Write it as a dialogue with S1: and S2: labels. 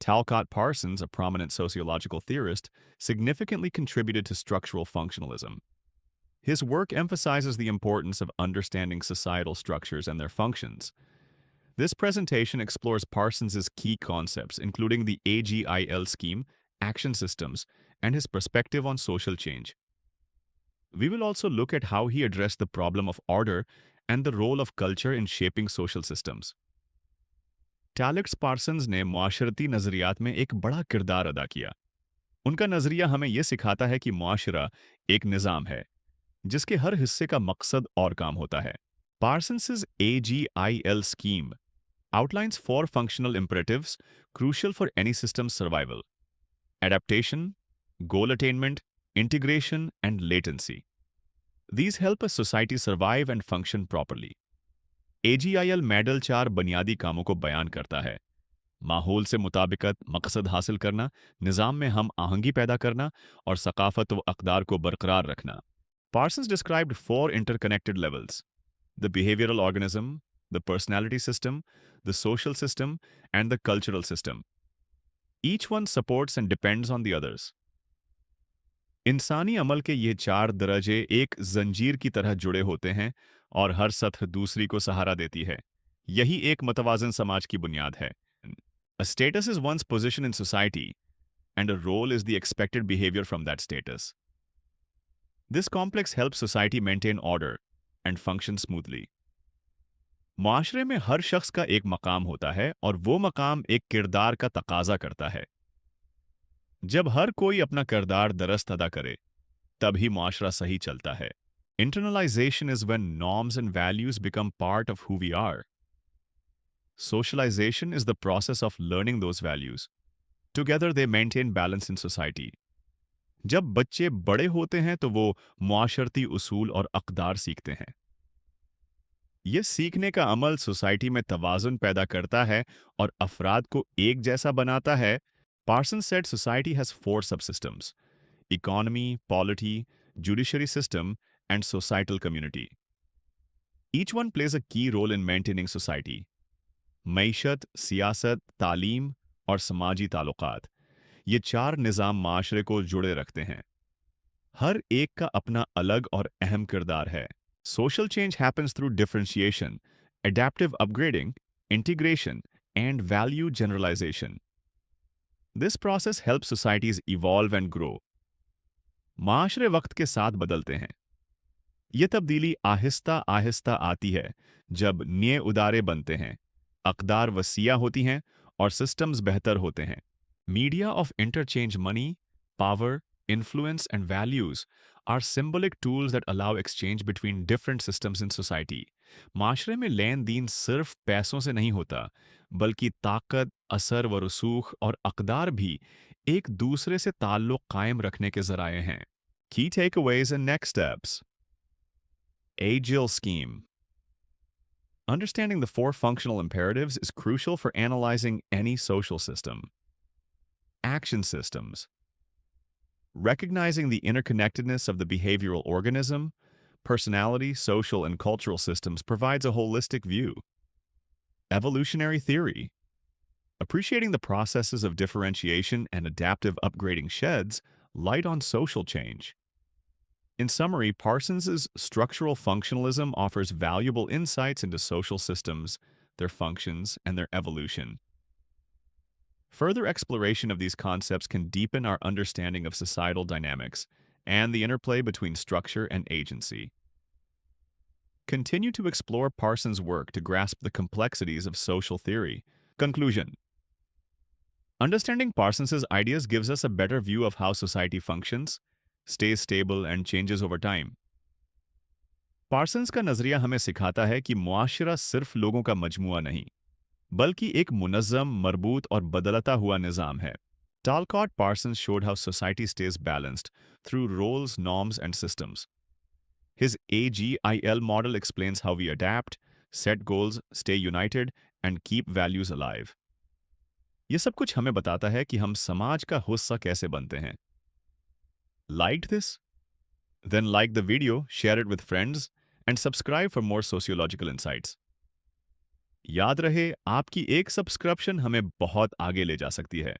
S1: Talcott Parsons, a prominent sociological theorist, significantly contributed to structural functionalism. His work emphasizes the importance of understanding societal structures and their functions. This presentation explores Parsons's key concepts, including the AGIL scheme, action systems, and his perspective on social change. We will also look at how he addressed the problem of order and the role of culture in shaping social systems. Talcott Parsons ने मुआशरती नज़रियात में एक बड़ा किरदार अदा किया। उनका नज़रिया हमें यह सिखाता है कि मुआशरा एक निज़ाम है जिसके हर हिस्से का मकसद और काम होता है। Parsons's AGIL scheme outlines four functional imperatives crucial for any system's survival: adaptation, goal attainment, integration, and latency. These help a society survive and function properly. AGIL model चार बुनियादी कामों को बयान करता है: माहौल से मुताबिकत, मकसद हासिल करना, निज़ाम में हम आहंगी पैदा करना और सकाफत व अक़दार को बरकरार रखना। Parsons described four interconnected levels: the behavioral organism, the personality system, the social system, and the cultural system. Each one supports and depends on the others. इंसानी अमल के ये चार दरजे एक जंजीर की तरह जुड़े होते हैं और हर सतह दूसरी को सहारा देती है। यही एक मतवाज़न समाज की बुनियाद है। A status is one's position in society, and a role is the expected behavior from that status. This complex helps society maintain order and function smoothly. मुआशरे में हर शख्स का एक मकाम होता है और वो मकाम एक किरदार का तकाजा करता है। जब हर कोई अपना किरदार दरस्त अदा करे, तभी मुआशरा सही चलता है। Internalization is when norms and values become part of who we are. Socialization is the process of learning those values. Together they maintain balance in society. जब बच्चे बड़े होते हैं तो वो मुआशरती उसूल और अक़दार सीखते हैं। यह सीखने का अमल सोसाइटी में तवाज़ुन पैदा करता है और अफराद को एक जैसा बनाता है। Parsons said society has four subsystems: economy, polity, judiciary system, and societal community. Each one plays a key role in maintaining society. मईशत, सियासत, तालीम और समाजी ताल्लुकात, ये चार निज़ाम माशरे को जुड़े रखते हैं। हर एक का अपना अलग और अहम किरदार है। Social change happens through differentiation, adaptive upgrading, integration, and value generalization. This process helps societies evolve and grow. माशरे वक्त के साथ बदलते हैं। ये तब्दीली आहिस्ता आहिस्ता आती है जब नए उदारे बनते हैं, अक़दार वसीया होती हैं और सिस्टम्स बेहतर होते हैं। Media of interchange money, power, influence, and values are symbolic tools that allow exchange between different systems in society. माशरे में लेन देन सिर्फ पैसों से नहीं होता, बल्कि ताकत, असर व रसूख और अक़दार भी एक दूसरे से ताल्लुक़ कायम रखने के ज़राए हैं। Key takeaways and next steps. AGIL scheme. Understanding the four functional imperatives is crucial for analyzing any social system. Action systems. Recognizing the interconnectedness of the behavioral organism, personality, social, and cultural systems provides a holistic view. Evolutionary theory. Appreciating the processes of differentiation and adaptive upgrading sheds light on social change. In summary, Parsons's structural functionalism offers valuable insights into social systems, their functions, and their evolution. Further exploration of these concepts can deepen our understanding of societal dynamics and the interplay between structure and agency. Continue to explore Parsons' work to grasp the complexities of social theory. Conclusion. Understanding Parsons's ideas gives us a better view of how society functions, stays stable, and changes over time. Parsons का नज़रिया हमें सिखाता है कि मुआशरा सिर्फ लोगों का मजमुआ नहीं, बल्कि एक मुनज़्ज़म, मरबूत और बदलता हुआ निज़ाम है। Talcott Parsons showed how society stays balanced through roles, norms, and systems. His AGIL model explains how we adapt, set goals, stay united, and keep values alive. ये सब कुछ हमें बताता है कि हम समाज का हिस्सा कैसे बनते हैं। Liked this? Then like the video, share it with friends, and subscribe for more sociological insights. याद रहे, आपकी एक सब्सक्रिप्शन हमें बहुत आगे ले जा सकती है।